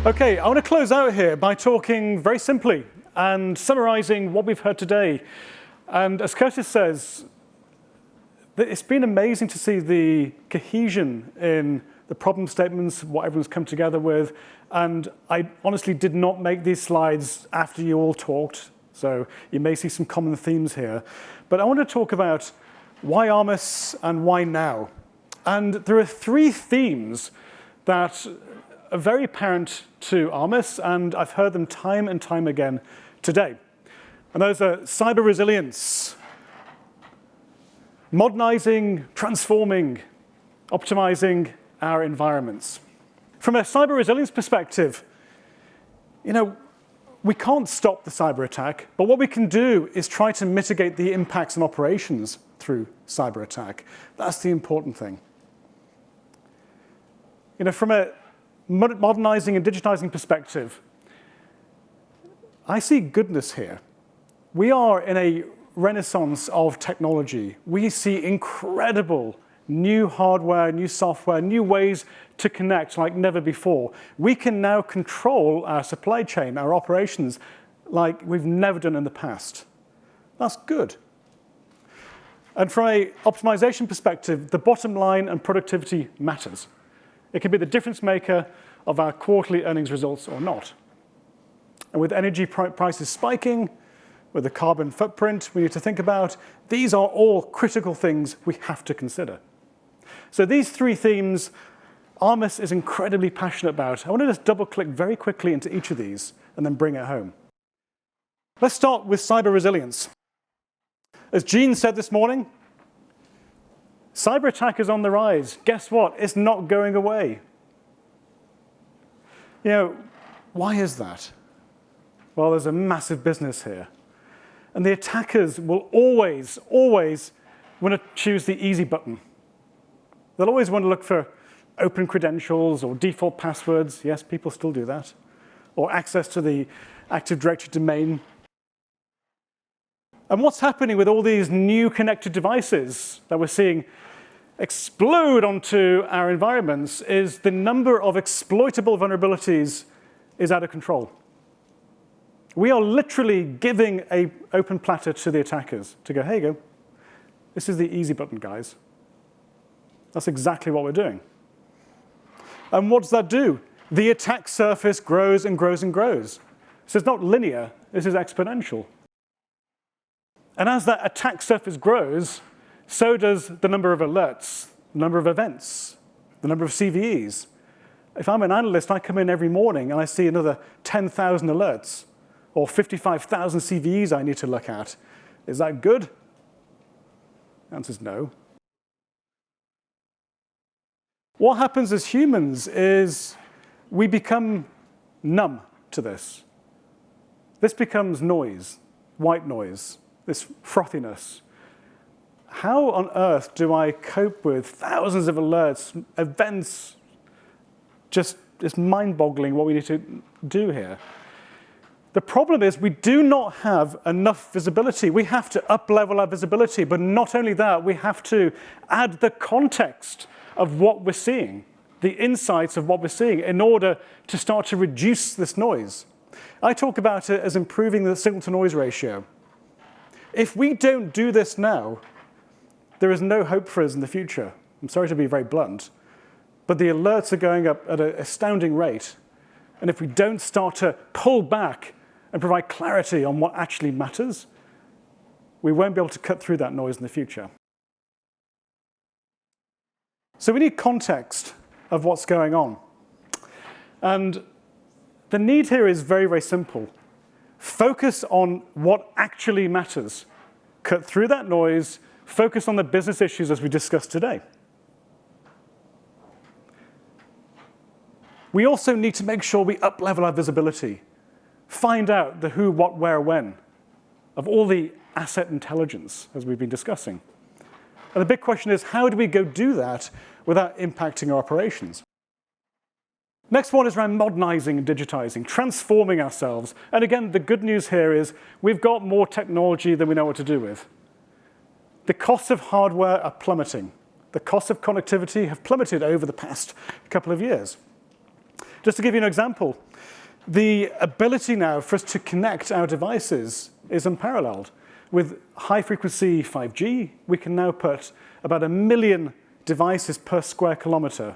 Okay, I want to close out here by talking very simply and summarizing what we've heard today. And as Curtis says, it's been amazing to see the cohesion in the problem statements, what everyone's come together with. And I honestly did not make these slides after you all talked, so you may see some common themes here. But I want to talk about why Armis and why now. And there are three themes that are very apparent to Armis, and I've heard them time and time again today. And those are cyber resilience, modernizing, transforming, optimizing our environments. From a cyber resilience perspective, we can't stop the cyber attack, but what we can do is try to mitigate the impacts on operations through cyber attack. That's the important thing. From a modernizing and digitizing perspective, I see goodness here. We are in a renaissance of technology. We see incredible new hardware, new software, new ways to connect like never before. We can now control our supply chain, our operations, like we've never done in the past. That's good. And from an optimization perspective, the bottom line and productivity matters. It can be the difference maker of our quarterly earnings results or not. And with energy prices spiking, with the carbon footprint we need to think about, these are all critical things we have to consider. So these three themes, Armis is incredibly passionate about. I want to just double-click very quickly into each of these and then bring it home. Let's start with cyber resilience. As Gene said this morning, cyber attack is on the rise. Guess what? It's not going away. Why is that? Well, there's a massive business here. And the attackers will always want to choose the easy button. They'll always want to look for open credentials or default passwords. Yes, people still do that. Or access to the Active Directory domain. And what's happening with all these new connected devices that we're seeing explode onto our environments is the number of exploitable vulnerabilities is out of control. We are literally giving an open platter to the attackers to go, here you go. This is the easy button, guys. That's exactly what we're doing. And what does that do? The attack surface grows and grows and grows. So it's not linear, this is exponential. And as that attack surface grows, so does the number of alerts, the number of events, the number of CVEs. If I'm an analyst, I come in every morning and I see another 10,000 alerts or 55,000 CVEs I need to look at. Is that good? The answer is no. What happens as humans is we become numb to this. This becomes noise, white noise, this frothiness. How on earth do I cope with thousands of alerts, events? It's mind-boggling what we need to do here. The problem is we do not have enough visibility. We have to up-level our visibility, but not only that, we have to add the context of what we're seeing, the insights of what we're seeing, in order to start to reduce this noise. I talk about it as improving the signal-to-noise ratio. If we don't do this now, there is no hope for us in the future. I'm sorry to be very blunt, but the alerts are going up at an astounding rate. And if we don't start to pull back and provide clarity on what actually matters, we won't be able to cut through that noise in the future. So we need context of what's going on. And the need here is very, very simple. Focus on what actually matters. Cut through that noise, focus on the business issues as we discussed today. We also need to make sure we up-level our visibility. Find out the who, what, where, when of all the asset intelligence, as we've been discussing. And the big question is, how do we go do that without impacting our operations? Next one is around modernizing and digitizing, transforming ourselves. And again, the good news here is we've got more technology than we know what to do with. The costs of hardware are plummeting. The costs of connectivity have plummeted over the past couple of years. Just to give you an example, The ability now for us to connect our devices is unparalleled. With high-frequency 5G, we can now put about 1 million devices per square kilometer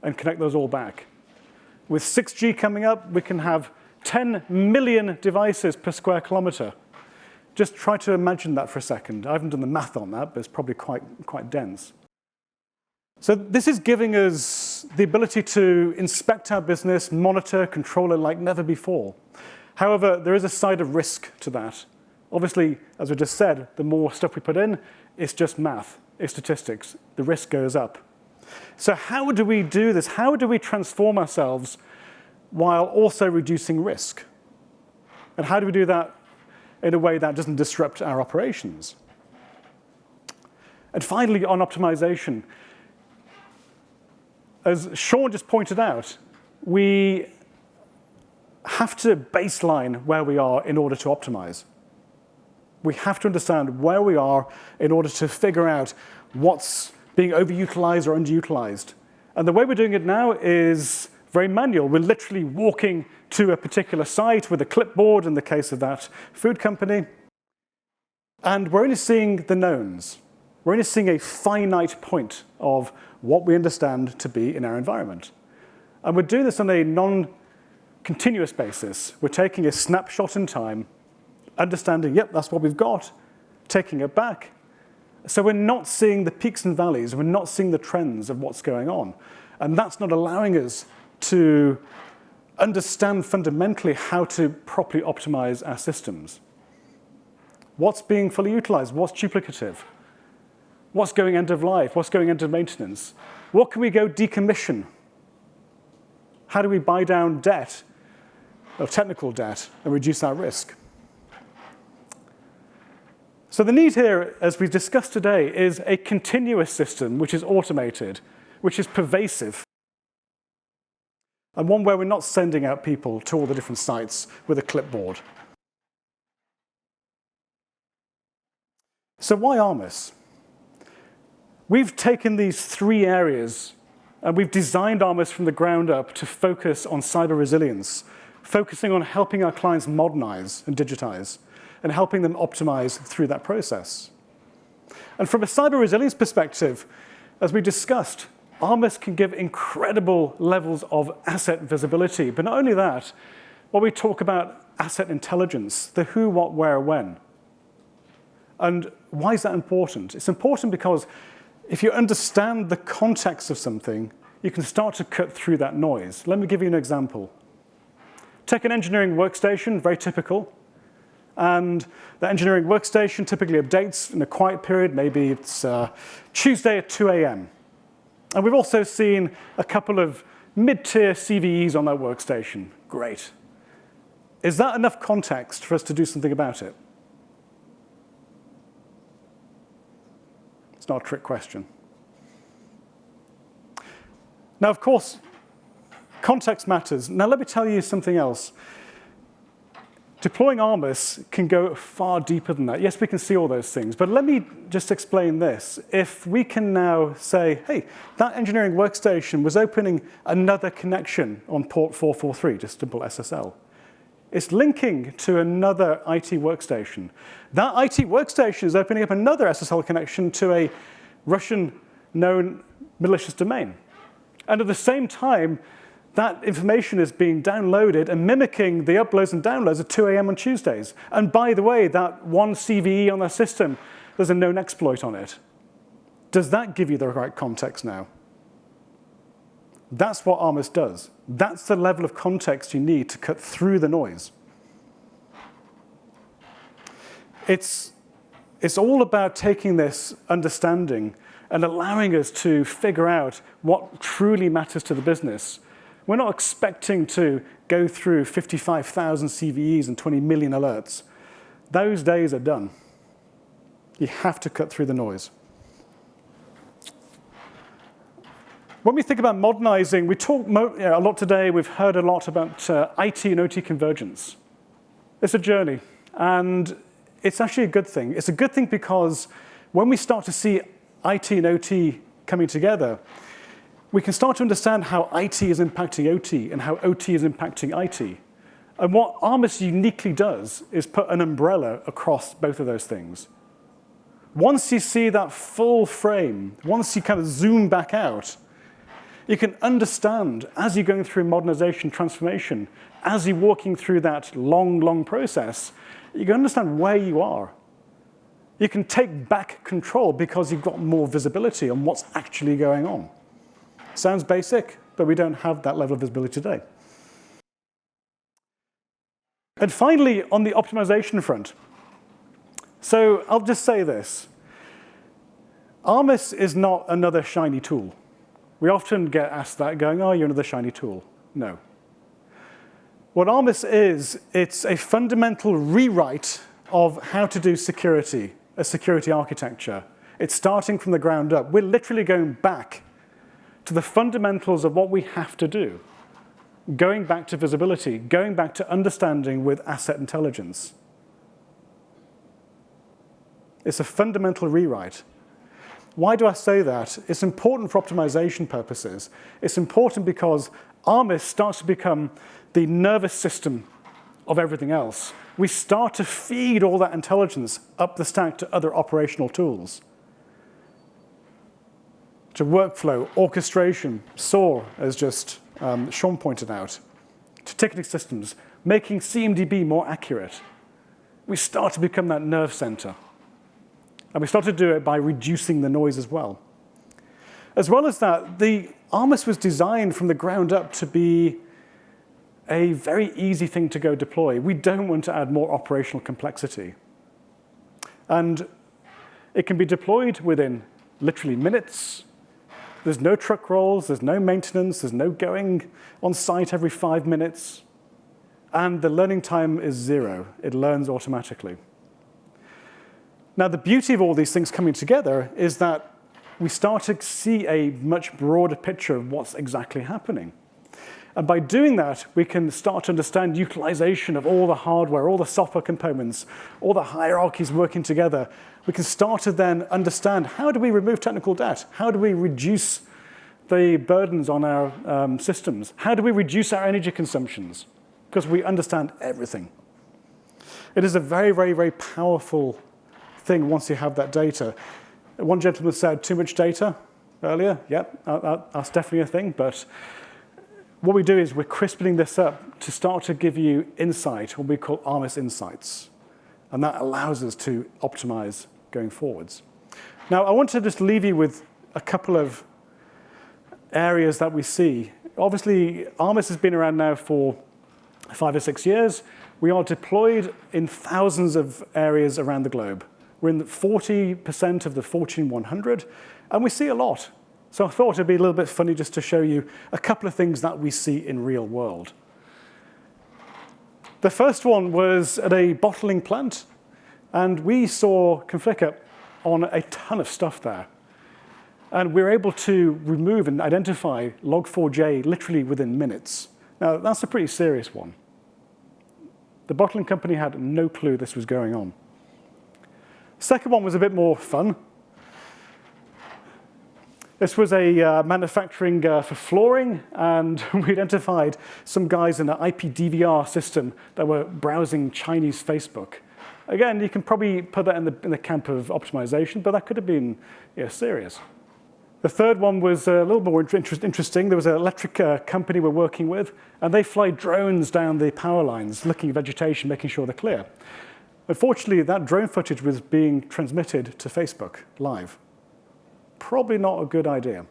and connect those all back. With 6G coming up, we can have 10 million devices per square kilometer. Just try to imagine that for a second. I haven't done the math on that, but it's probably quite dense. So this is giving us the ability to inspect our business, monitor, control it like never before. However, there is a side of risk to that. Obviously, as we just said, the more stuff we put in, it's just math, it's statistics. The risk goes up. So how do we do this? How do we transform ourselves while also reducing risk? And how do we do that in a way that doesn't disrupt our operations? And finally, on optimization, as Sean just pointed out, we have to baseline where we are in order to optimize. We have to understand where we are in order to figure out what's being overutilized or underutilized. And the way we're doing it now is very manual. We're literally walking to a particular site with a clipboard, in the case of that food company. And we're only seeing the knowns. We're only seeing a finite point of what we understand to be in our environment. And we're doing this on a non-continuous basis. We're taking a snapshot in time, understanding, yep, that's what we've got, taking it back. So we're not seeing the peaks and valleys. We're not seeing the trends of what's going on. And that's not allowing us to understand fundamentally how to properly optimize our systems. What's being fully utilized? What's duplicative? What's going end of life? What's going end of maintenance? What can we go decommission? How do we buy down debt, or technical debt, and reduce our risk? So the need here, as we've discussed today, is a continuous system which is automated, which is pervasive, and one where we're not sending out people to all the different sites with a clipboard. So why Armis? We've taken these 3 areas and we've designed Armis from the ground up to focus on cyber resilience, focusing on helping our clients modernize and digitize and helping them optimize through that process. And from a cyber resilience perspective, as we discussed, Armis can give incredible levels of asset visibility. But not only that, when we talk about asset intelligence, the who, what, where, when. And why is that important? It's important because if you understand the context of something, you can start to cut through that noise. Let me give you an example. Take an engineering workstation, very typical. And the engineering workstation typically updates in a quiet period. Maybe it's Tuesday at 2 a.m. And we've also seen a couple of mid-tier CVEs on that workstation. Great. Is that enough context for us to do something about it? It's not a trick question. Now, of course, context matters. Now, let me tell you something else. Deploying Armis can go far deeper than that. Yes, we can see all those things, but let me just explain this. If we can now say, hey, that engineering workstation was opening another connection on port 443, just simple SSL. It's linking to another IT workstation. That IT workstation is opening up another SSL connection to a Russian known malicious domain. And at the same time, that information is being downloaded and mimicking the uploads and downloads at 2 a.m. on Tuesdays. And by the way, that one CVE on their system, there's a known exploit on it. Does that give you the right context now? That's what Armis does. That's the level of context you need to cut through the noise. It's all about taking this understanding and allowing us to figure out what truly matters to the business. We're not expecting to go through 55,000 CVEs and 20 million alerts. Those days are done. You have to cut through the noise. When we think about modernizing, we talk a lot today, we've heard a lot about IT and OT convergence. It's a journey, and it's actually a good thing. It's a good thing because when we start to see IT and OT coming together, we can start to understand how IT is impacting OT and how OT is impacting IT. And what Armis uniquely does is put an umbrella across both of those things. Once you see that full frame, once you kind of zoom back out, you can understand, as you're going through modernization, transformation, as you're walking through that long, long process, you can understand where you are. You can take back control because you've got more visibility on what's actually going on. Sounds basic, but we don't have that level of visibility today. And finally, on the optimization front. So I'll just say this. Armis is not another shiny tool. We often get asked that, going, oh, you're another shiny tool. No. What Armis is, it's a fundamental rewrite of how to do security, a security architecture. It's starting from the ground up. We're literally going back to the fundamentals of what we have to do, going back to visibility, going back to understanding with asset intelligence. It's a fundamental rewrite. Why do I say that? It's important for optimization purposes. It's important because Armis starts to become the nervous system of everything else. We start to feed all that intelligence up the stack to other operational tools. To workflow, orchestration, SOAR, as just Sean pointed out, to ticketing systems, making CMDB more accurate. We start to become that nerve center. And we start to do it by reducing the noise as well. As well as that, the Armis was designed from the ground up to be a very easy thing to go deploy. We don't want to add more operational complexity. And it can be deployed within literally minutes. There's no truck rolls, there's no maintenance, there's no going on site every 5 minutes. And the learning time is 0. It learns automatically. Now, the beauty of all these things coming together is that we start to see a much broader picture of what's exactly happening. And by doing that, we can start to understand utilization of all the hardware, all the software components, all the hierarchies working together. We can start to then understand, how do we remove technical debt? How do we reduce the burdens on our systems? How do we reduce our energy consumptions? Because we understand everything. It is a very, very, very powerful thing once you have that data. One gentleman said, too much data earlier. Yep, that's definitely a thing. But what we do is we're crisping this up to start to give you insight, what we call Armis insights. And that allows us to optimize going forwards. Now, I want to just leave you with a couple of areas that we see. Obviously, Armis has been around now for 5 or 6 years. We are deployed in thousands of areas around the globe. We're in 40% of the Fortune 100, and we see a lot. So I thought it'd be a little bit funny just to show you a couple of things that we see in real world. The first one was at a bottling plant, and we saw Conflict on a ton of stuff there. And we were able to remove and identify Log4j literally within minutes. Now, that's a pretty serious one. The bottling company had no clue this was going on. Second one was a bit more fun. This was a manufacturing for flooring, and we identified some guys in an IP-DVR system that were browsing Chinese Facebook. Again, you can probably put that in the camp of optimization, but that could have been serious. The third one was a little more interesting. There was an electric company we're working with, and they fly drones down the power lines, looking at vegetation, making sure they're clear. Unfortunately, that drone footage was being transmitted to Facebook live. Probably not a good idea.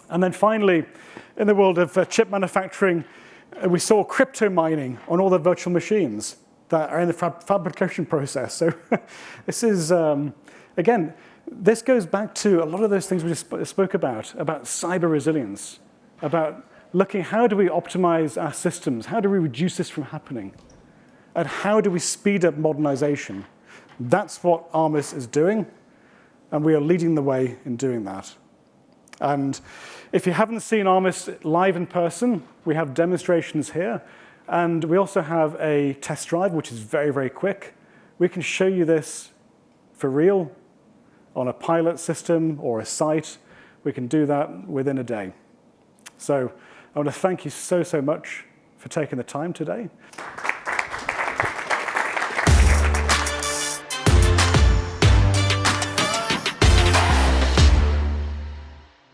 And then finally, in the world of chip manufacturing, we saw crypto mining on all the virtual machines that are in the fabrication process. So this is, again, this goes back to a lot of those things we just spoke about cyber resilience, about looking how do we optimize our systems, how do we reduce this from happening, and how do we speed up modernization. That's what Armis is doing, and we are leading the way in doing that. And if you haven't seen Armis live in person, we have demonstrations here, and we also have a test drive, which is very, very quick. We can show you this for real on a pilot system or a site we can do that within a day. So I want to thank you so much for taking the time today.